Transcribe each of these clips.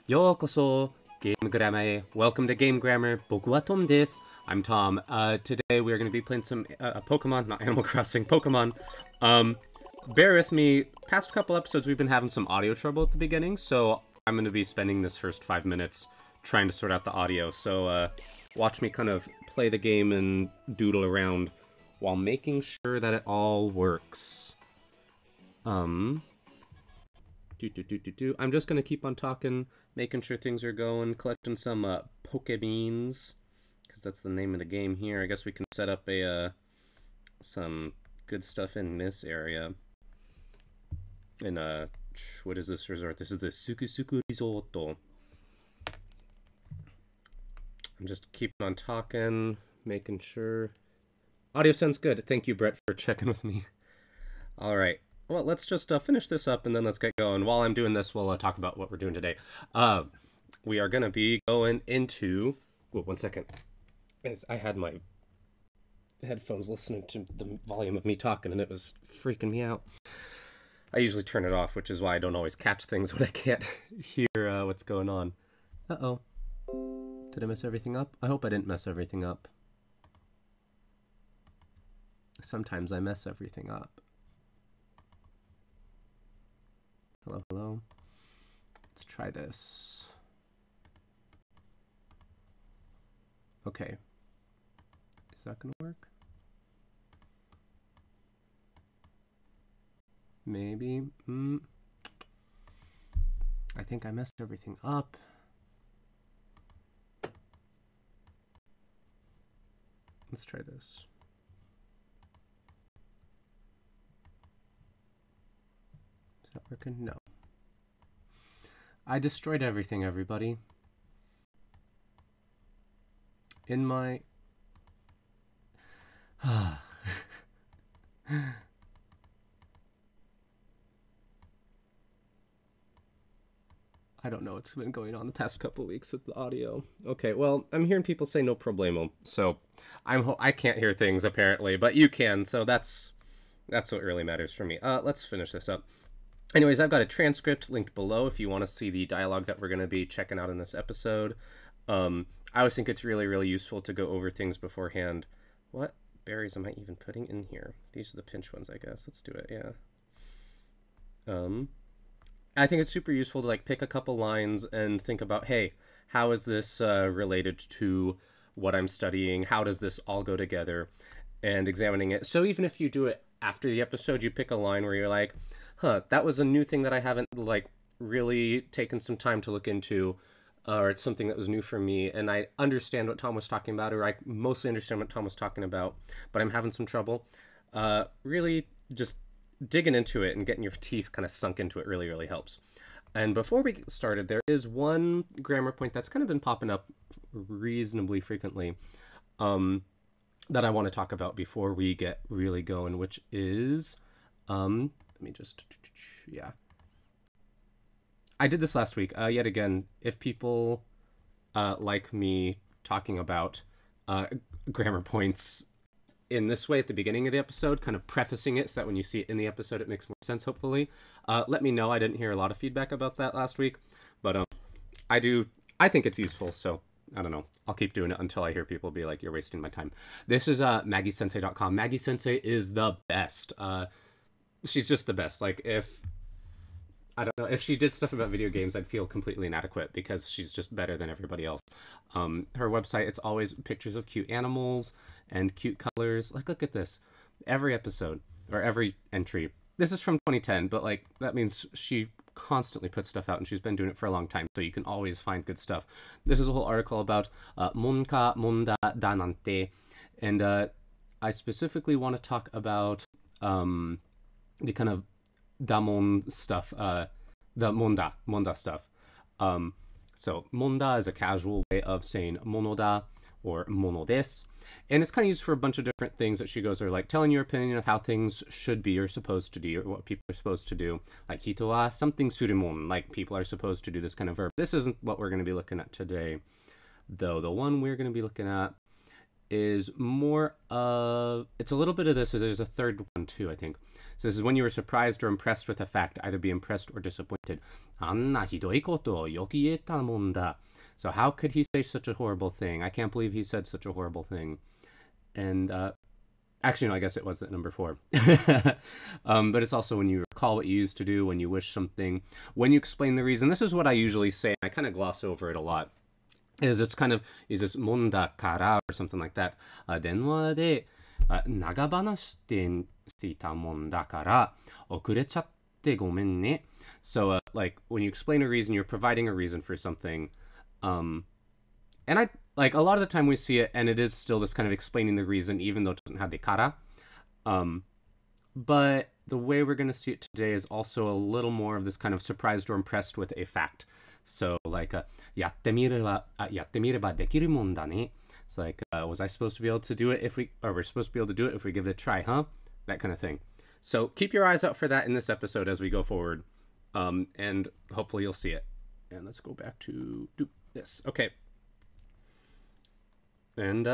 Yokoso, Game Grammar. Welcome to Game Grammar. Boku wa Tom desu. I'm Tom. Today we're going to be playing some Pokemon, not Animal Crossing, Pokemon. Bear with me. Past couple episodes we've been having some audio trouble at the beginning, so I'm going to be spending this first 5 minutes trying to sort out the audio. So watch me kind of play the game and doodle around while making sure that it all works. I'm just going to keep on talking, making sure things are going, collecting some Pokemons, because that's the name of the game here. I guess we can set up a some good stuff in this area. In what is this resort? This is the Sukusuku Resort. I'm just keeping on talking, making sure. Audio sounds good. Thank you, Brett, for checking with me. All right. Well, let's just finish this up, and then let's get going. While I'm doing this, we'll talk about what we're doing today. We are going to be going into... Whoa, 1 second. I had my headphones listening to the volume of me talking, and it was freaking me out. I usually turn it off, which is why I don't always catch things when I can't hear what's going on. Uh-oh. Did I mess everything up? I hope I didn't mess everything up. Sometimes I mess everything up. Hello, hello. Let's try this. Okay. Is that gonna work? Maybe. I think I messed everything up. Let's try this. Is that working? No. I destroyed everything, everybody. In my... I don't know what's been going on the past couple of weeks with the audio. Okay, well, I'm hearing people say no problemo, so I can't hear things apparently, but you can, so that's what really matters for me. Let's finish this up. Anyways, I've got a transcript linked below if you want to see the dialogue that we're going to be checking out in this episode. I always think it's really, really useful to go over things beforehand. What berries am I even putting in here? These are the pinch ones, I guess. Let's do it, yeah. I think it's super useful to like pick a couple lines and think about, hey, how is this related to what I'm studying? How does this all go together? And examining it. So even if you do it after the episode, you pick a line where you're like, huh, that was a new thing that I haven't like really taken some time to look into, or it's something that was new for me, and I understand what Tom was talking about, or I mostly understand what Tom was talking about, but I'm having some trouble. Really just digging into it and getting your teeth kind of sunk into it really, really helps. And before we get started, there is one grammar point that's kind of been popping up reasonably frequently that I want to talk about before we get really going, which is, let me just, yeah. I did this last week. Yet again, if people like me talking about grammar points in this way at the beginning of the episode, kind of prefacing it so that when you see it in the episode it makes more sense, hopefully. Let me know. I didn't hear a lot of feedback about that last week, but I think it's useful, so I don't know. I'll keep doing it until I hear people be like, you're wasting my time. This is maggiesensei.com. Maggie Sensei is the best. She's just the best. Like, I don't know, if she did stuff about video games, I'd feel completely inadequate because she's just better than everybody else. Her website, it's always pictures of cute animals and cute colors. Like, look at this. Every episode, or every entry. This is from 2010, but, like, that means she constantly puts stuff out, and she's been doing it for a long time, so you can always find good stuff. This is a whole article about monka monda da nante, and I specifically want to talk about the kind of damon stuff, the monda stuff. So monda is a casual way of saying monoda or mono desu, and it's kind of used for a bunch of different things that she goes are like telling your opinion of how things should be or supposed to do, or what people are supposed to do. Like hito wa something surumon, like people are supposed to do this kind of verb. This isn't what we're going to be looking at today, though. The one we're going to be looking at is more of, it's a little bit of this, there's a third one too, I think. So this is when you were surprised or impressed with a fact, either be impressed or disappointed. あんなひどいことをよく言えたもんだ. So how could he say such a horrible thing? I can't believe he said such a horrible thing. And actually, no, I guess it was at number 4. But it's also when you recall what you used to do, when you wish something, when you explain the reason. This is what I usually say. I kind of gloss over it a lot. Is it's kind of, is this もんだから or something like that. 電話で長話していたもんだから遅れちゃってごめんね. So like when you explain a reason, you're providing a reason for something. And I like a lot of the time we see it, and it is still this kind of explaining the reason, even though it doesn't have the kara. But the way we're going to see it today is also a little more of this kind of surprised or impressed with a fact. So like やってみればできるもんだね. It's like was I supposed to be able to do it if we, or we're supposed to be able to do it if we give it a try, huh? That kind of thing. So keep your eyes out for that in this episode as we go forward, and hopefully you'll see it. And let's go back to this. Okay. And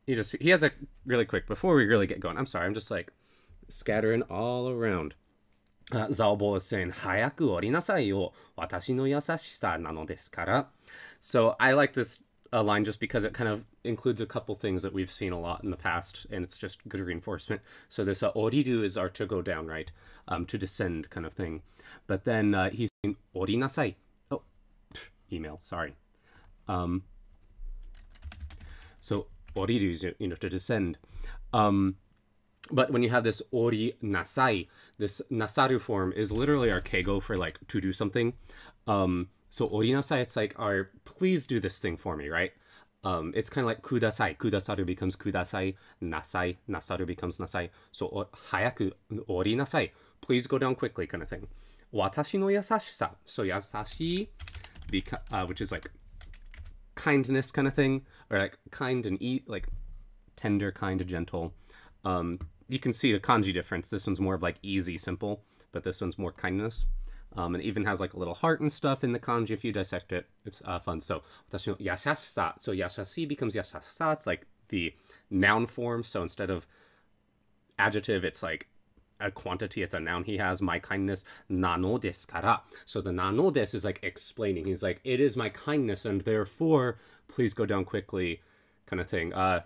he has a really quick, before we really get going, I'm sorry, I'm just like scattering all around. Zaobo is saying, 早く降りなさいよ。私の優しさなのですから. So I like this line just because it kind of includes a couple things that we've seen a lot in the past, and it's just good reinforcement. So this oriru is our to go down, right? To descend kind of thing. But then he's saying, 降りなさい. Oh, email, sorry. So oriru is, you know, to descend. But when you have this ori nasai, this nasaru form is literally our keigo for like to do something. So ori nasai, it's like our please do this thing for me, right? It's kind of like kudasai. Kudasaru becomes kudasai. Nasai. Nasaru becomes nasai. So hayaku ori nasai. Please go down quickly kind of thing. Watashi no yasashisa. So yasashi, which is like kindness kind of thing, or like kind and like tender, kind, gentle. You can see the kanji difference. This one's more of like easy, simple, but this one's more kindness. And it even has like a little heart and stuff in the kanji if you dissect it. It's fun. So watashi no yasashisa. So yasashi becomes yasashisa. It's like the noun form. So instead of adjective, it's like a quantity. It's a noun he has. My kindness. Nano desu kara. So the nano desu is like explaining. He's like, it is my kindness, and therefore, please go down quickly, kind of thing. I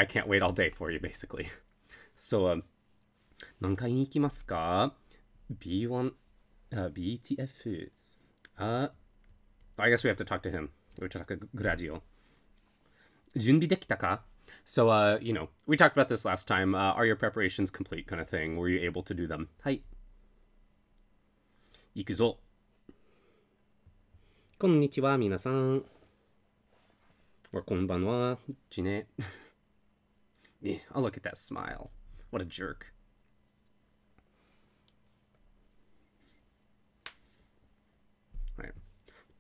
can't wait all day for you, basically. So, 何回に行きますか? B1, BTF. I guess we have to talk to him. We have to talk to Gradio. 準備できたか? So, you know, we talked about this last time. Are your preparations complete, kind of thing? Were you able to do them? はい。行くぞ。こんにちは、皆さん。or こんばんは、じね。Yeah, oh, look at that smile. What a jerk. Right.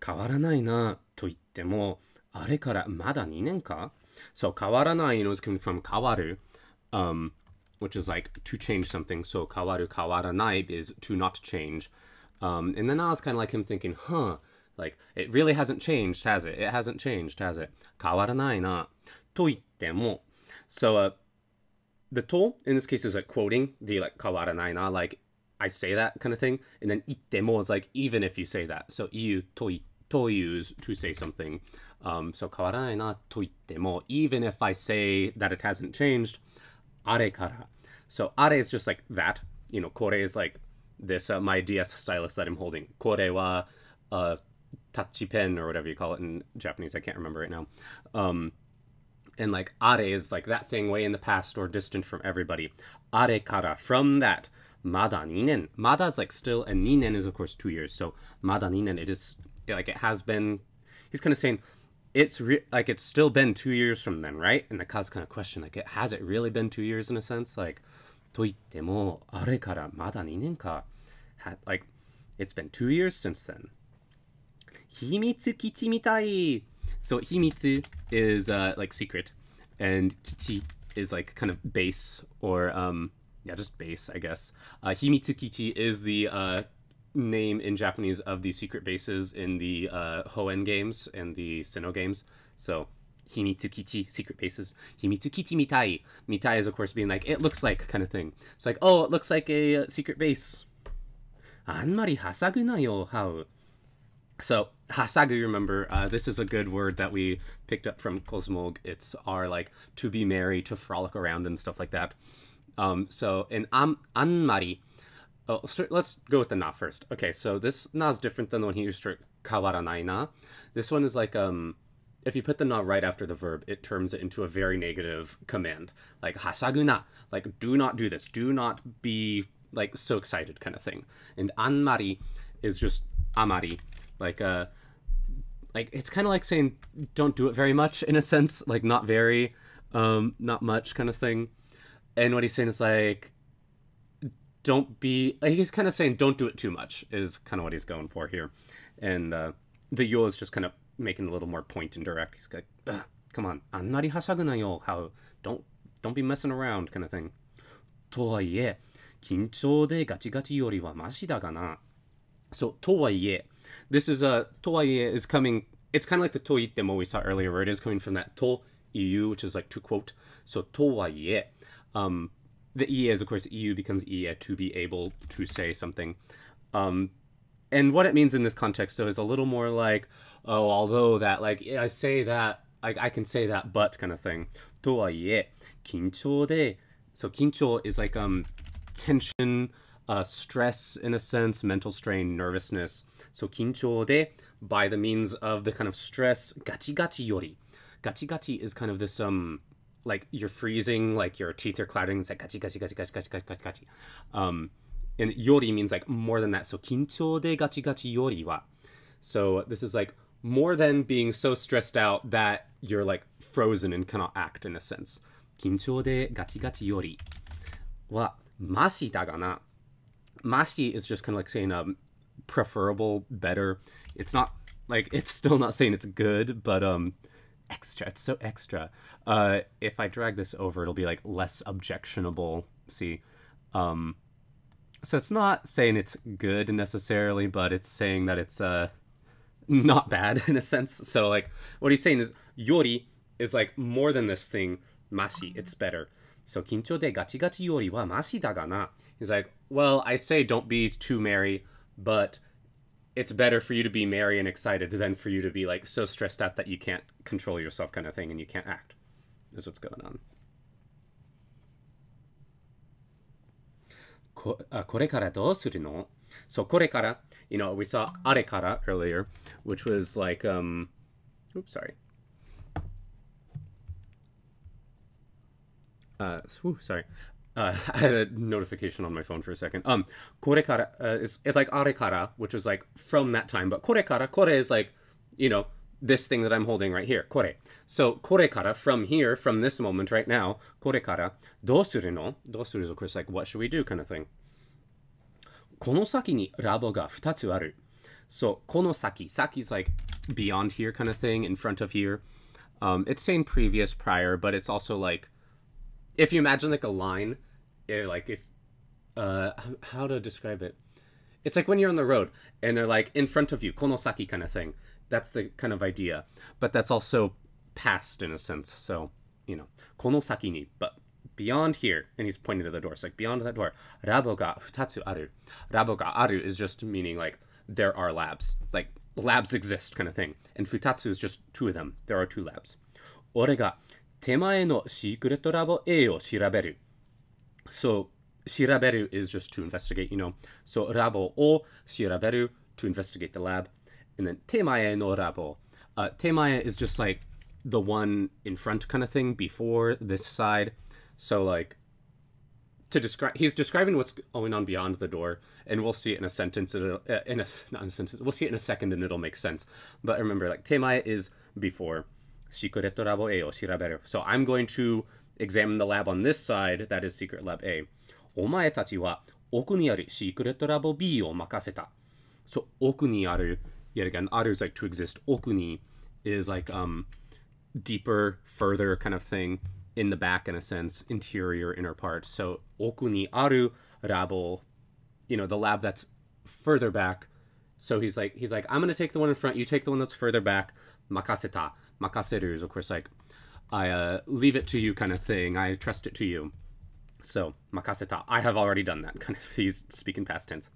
変わらないなと言っても、あれからまだ2年か? So 変わらない is coming from 変わる, which is like to change something. So 変わる変わらない is to not change. And then I was kind of like him thinking, huh, like it really hasn't changed, has it? It hasn't changed, has it? 変わらないなと言っても. So the to in this case is like quoting the like 変わらないな, like I say that kind of thing. And then 言っても is like even if you say that. So 言うto use to say something. So 変わらないなと言っても even if I say that it hasn't changed. あれから. So あれ is just like that. You know, これ is like this my DS stylus that I'm holding. これはtouchy pen or whatever you call it in Japanese. I can't remember right now. And like are is like that thing way in the past or distant from everybody. Are kara, from that. Mada ninen. Mada is like still, and ninen is of course 2 years. So mada ninen, it is like it has been. He's kind of saying it's like it's still been 2 years from then, right? And the Kaz kind of question like, has it really been 2 years in a sense? Like, と言ってもあれからまだ2年か. Like, it's been 2 years since then. 秘密基地みたい. So 秘密 is like secret, and kichi is like kind of base or yeah, just base, I guess. 秘密基地 is the name in Japanese of the secret bases in the Hoenn games and the Sinnoh games. So Himitsukichi, secret bases. Himitsukichi mitai. Mitai is, of course, being like, it looks like kind of thing. It's like, oh, it looks like a secret base. Anmari hasagu na yo hau. So, hasagu, remember, this is a good word that we picked up from Cosmog. It's our, like, to be merry, to frolic around and stuff like that. So, in anmari, oh, so let's go with the na first. Okay, so this na is different than the one he used for kawaranai na. This one is like, if you put the na right after the verb, it turns it into a very negative command. Like, hasagu na, like, do not do this. Do not be, like, so excited kind of thing. And anmari is just amari. Like, it's kind of like saying don't do it very much in a sense. Like, not very, not much kind of thing. And what he's saying is, like, don't be, like, he's kind of saying don't do it too much is kind of what he's going for here. And the yo is just kind of making a little more point and direct. He's like, come on, anmari hasagu na yo, how, don't be messing around kind of thing. とはいえ、緊張でガチガチよりはマシだがな. So, とはいえ, this is a, とはいえ is coming, it's kind of like the と言っても we saw earlier, where it is coming from that という, which is like to quote. So, とはいえ, the ie is, of course, eu becomes ie, to be able to say something. And what it means in this context, though, is a little more like, oh, although that, like, yeah, I say that, I can say that, but kind of thing. とはいえ、緊張で, so 緊張 is like, tension, stress in a sense, mental strain, nervousness. So 緊張で, by the means of the kind of stress, ガチガチより. Gachi gachi is kind of this, like, you're freezing, like your teeth are clattering, it's like gachi gachi gachi gachi gachi gachi gachi gachi. And yori means like more than that. So 緊張でガチガチよりは. So this is like more than being so stressed out that you're like frozen and cannot act in a sense. 緊張でガチガチよりはマシだがな. Mashi is just kind of like saying preferable, better. It's not like, it's still not saying it's good, but extra, it's so extra. If I drag this over, it'll be like less objectionable. See, so it's not saying it's good necessarily, but it's saying that it's not bad in a sense. So like what he's saying is yori is like more than this thing. Mashi, it's better. So 緊張でガチガチよりはマシだがな. He's like, well, I say don't be too merry, but it's better for you to be merry and excited than for you to be like so stressed out that you can't control yourself kind of thing and you can't act. Is what's going on. これからどうするの? So これから, you know, we saw あれから earlier, which was like, oops, sorry. Sorry. I had a notification on my phone for a second. これから is it's like あれから, which was like from that time, but これから, これ is like, you know, this thing that I'm holding right here. これ. So これから from here, from this moment right now, これからどうするの? どうする is of course like what should we do kind of thing. この先にラボが2つある. So この先, saki is like beyond here kind of thing, in front of here. It's saying previous, prior, but it's also like, if you imagine like a line, like if, how to describe it? It's like when you're on the road and they're like in front of you, konosaki kind of thing. That's the kind of idea. But that's also past in a sense. So, you know, konosaki ni, but beyond here, and he's pointing to the door. It's like beyond that door, rabo ga futatsu aru. Rabo ga aru is just meaning like there are labs. Like labs exist kind of thing. And futatsu is just two of them. There are two labs. Ore ga 手前のシークレットラボ A を調べる. So, 調べる is just to investigate, you know. So, ラボを調べる to investigate the lab. And then 手前のラボ. 手前 is just like the one in front kind of thing before this side. So, like, to describe, he's describing what's going on beyond the door, and we'll see it in a sentence. Not in a sentence. We'll see it in a second, and it'll make sense. But remember, like, 手前 is before. Secret lab A を調べる. So I'm going to examine the lab on this side, that is secret lab A. お前たちは奥にある secret lab B を任せた. So 奥にある, yet again, ある is like to exist. 奥に is like deeper, further kind of thing, in the back in a sense, interior, inner part. So 奥にある lab, you know, the lab that's further back. So he's like, I'm gonna take the one in front, you take the one that's further back. Makaseta. Makaseru is of course like, I leave it to you kind of thing. I trust it to you. So, makaseta. I have already done that. Kind of, he's speaking past tense.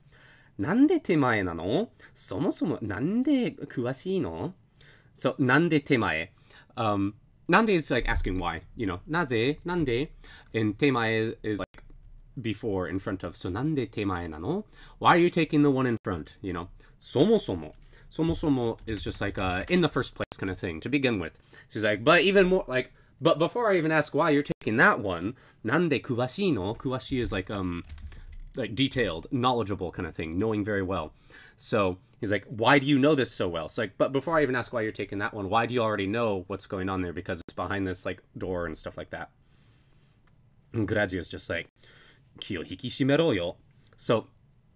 なんで手前なの? そもそもなんで詳しいの? So, なんで手前? なんで is like asking why, you know. なぜ? なんで? And 手前 is like before, in front of. So, なんで手前なの? Why are you taking the one in front, you know? そもそも. そもそも is just like in the first place kind of thing to begin with. She's like, but even more like, but before I even ask why you're taking that one, なんで詳しいの? 詳しい is like detailed, knowledgeable kind of thing, knowing very well. So he's like, why do you know this so well? It's like, but before I even ask why you're taking that one, why do you already know what's going on there? Because it's behind this like door and stuff like that. And Gradzio's just like, 気を引き締めろよ. So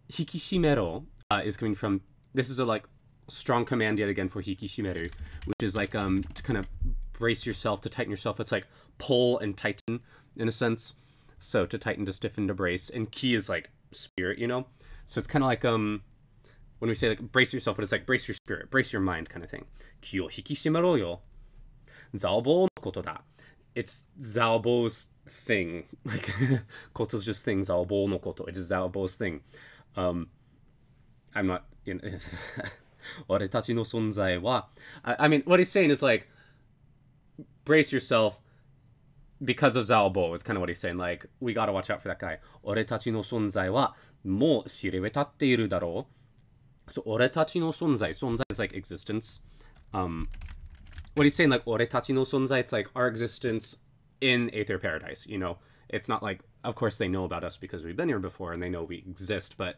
引き締めろ is coming from, this is a like strong command yet again for 引き締める, which is like to kind of brace yourself, to tighten yourself. It's like pull and tighten in a sense. So to tighten, to stiffen, to brace. And ki is like spirit, you know? So it's kind of like when we say like brace yourself, but it's like brace your spirit, brace your mind kind of thing. 気を引き締めろよ. Zaobo no koto da. It's Zaobo's thing. Like, koto's just thing, Zaobo no koto. It is Zaobo's thing. I'm not... You know, 俺たちの存在は... I mean, what he's saying is like, brace yourself because of Zaobo is kind of what he's saying. Like, we gotta watch out for that guy. 俺たちの存在はもう知れ渡っているだろう. So, 俺たちの存在. 存在 is like existence. What he's saying, like, 俺たちの存在, it's like our existence in Aether Paradise, you know? It's not like, of course they know about us because we've been here before and they know we exist, but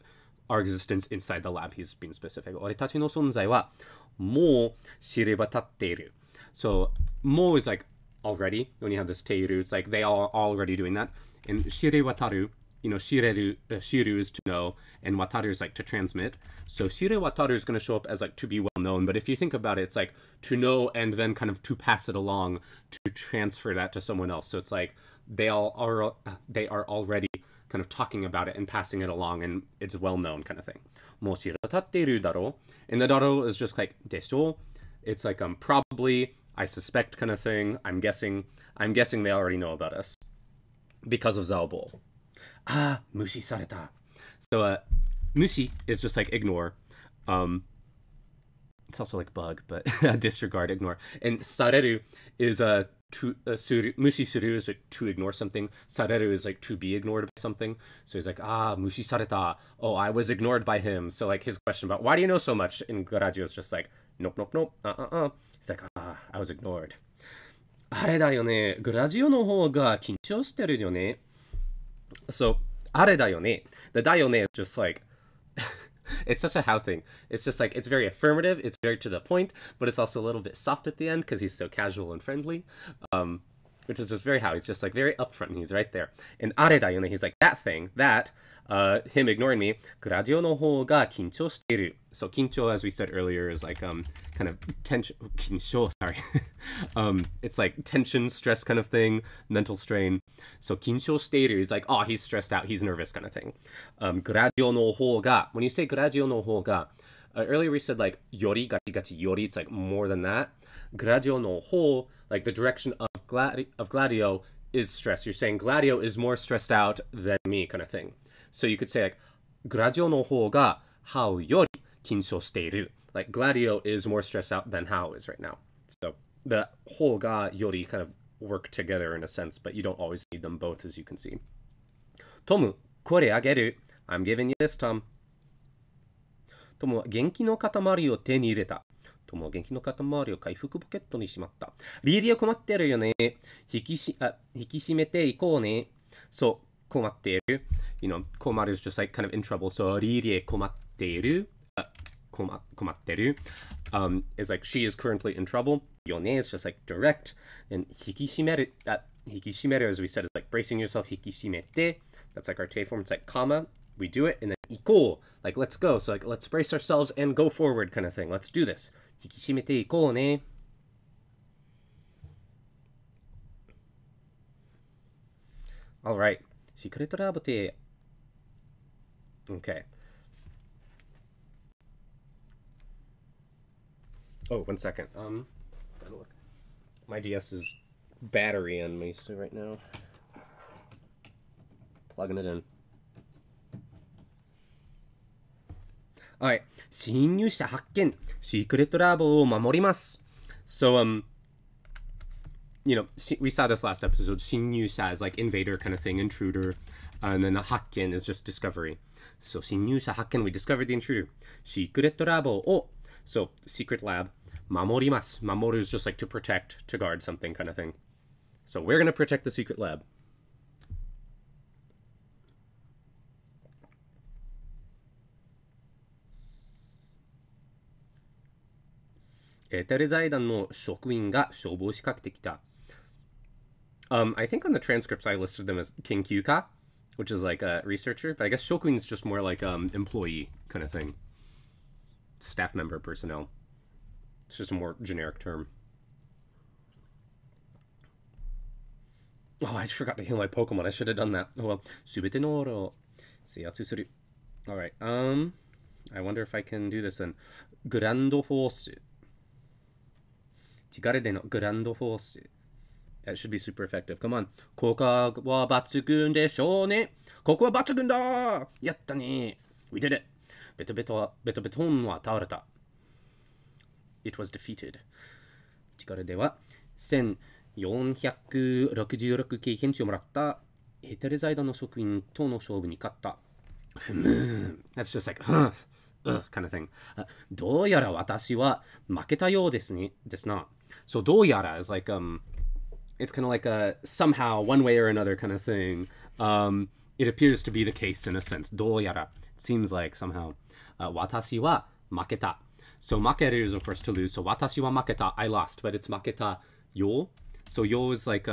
our existence inside the lab, he's being specific. 俺たちの存在はもう知れ渡っている. So, も is like already, when you have this teiru, it's like they are already doing that. And 知れ渡る, you know, 知る is to know, and wataru is like to transmit. So 知れ渡る is going to show up as like to be well known, but if you think about it, it's like to know and then kind of to pass it along, to transfer that to someone else. So it's like they are already kind of talking about it and passing it along, and it's well known kind of thing. もう知れ渡っているだろう. And the daro is just like でしょ? It's like probably, I suspect kind of thing. I'm guessing they already know about us because of Zaobo. Ah, mushi sareta. So, mushi is just like ignore. It's also like bug, but disregard, ignore. And sareru is mushi suru is like to ignore something. Sareru is like to be ignored by something. So he's like, ah, mushi sareta. Oh, I was ignored by him. So like his question about why do you know so much? And Garagio is just like, nope. He's like, ah, I was ignored. あれだよね。グラジオの方が緊張してるよね。So, あれだよね. The だよね is just like, it's such a how thing. It's just like, it's very affirmative, it's very to the point, but it's also a little bit soft at the end because he's so casual and friendly, which is just very how. He's just like very upfront and he's right there. And あれだよね, he's like, that thing, that, him ignoring me, グラジオの方が緊張してる. So, 緊張, as we said earlier, is like kind of tension, 緊張, sorry. It's like tension, stress kind of thing, mental strain. So, 緊張している is like, oh, he's stressed out, he's nervous kind of thing. グラジオの方が, when you say グラジオの方が, earlier we said like, よりガチガチ, より, it's like more than that. グラジオの方, like the direction of Gladio is stress. You're saying Gladio is more stressed out than me kind of thing. So you could say like, グラジオの方が Hao より緊張している. Like Gladio is more stressed out than Hao is right now. So the 方が yori kind of work together in a sense, but you don't always need them both, as you can see. Tomu, これあげる. I'm giving you this, Tom. トムは元気の塊を手に入れた。トムは元気の塊を回復ポケットにしまった。リリア困ってるよね。引き締めていこうね。そう、困っている。You know, 困る is just like kind of in trouble. So, リリア困っている。困ってる is like she is currently in trouble. よね is just like direct. And 引き締める。引き締める as we said is like bracing yourself. 引き締めて. That's like our te form. It's like comma. We do it and then 行こう like let's go. So like let's brace ourselves and go forward kind of thing. Let's do this. 引き締めていこうね. All right. Secret Rabote. Okay. Oh, 1 second. Gotta look. My DS is battery on me, so right now, plugging it in. Alright. 侵入者発見。シークレットラボを守ります。So, we saw this last episode. 侵入者 is like invader kind of thing, intruder. And then the 発見 is just discovery. So, 侵入者発見, we discovered the intruder. シークレットラボを, so, secret lab. 守ります. 守る is just like to protect, to guard something kind of thing. So, we're going to protect the secret lab. I think on the transcripts I listed them as King Kyuka, which is like a researcher, but I guess Shokuin is just more like employee kind of thing. Staff member, personnel. It's just a more generic term. Oh, I just forgot to heal my Pokemon. I should have done that. Oh well. Subete no oro seiyatsu suru. Alright, I wonder if I can do this then. Grand Force. That should be super effective. Come on. 効果は抜群でしょうね。ここは抜群だ。やったね。We did it. ベトベトンは倒れた。It was defeated. 力では1466経験値をもらった。エーテル財団の職員との勝負に勝った。That's just like, kind of thing. どうやら私は負けたようですね。ですな。So どうやら is like it's kind of like a somehow one way or another kind of thing. It appears to be the case in a sense. どうやら seems like somehow. 私は負けた. So 負ける is of course to lose. So 私は負けた I lost, but it's 負けたよ. So よ is like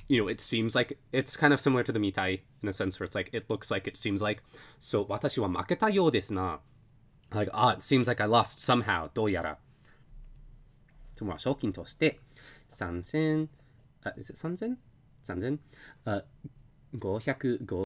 it seems like it's kind of similar to the mitai in a sense where it's like it looks like it seems like. So 私は負けたようですな. Like, it seems like I lost somehow. どうやら。とは賞金として3000 is it 3000? 550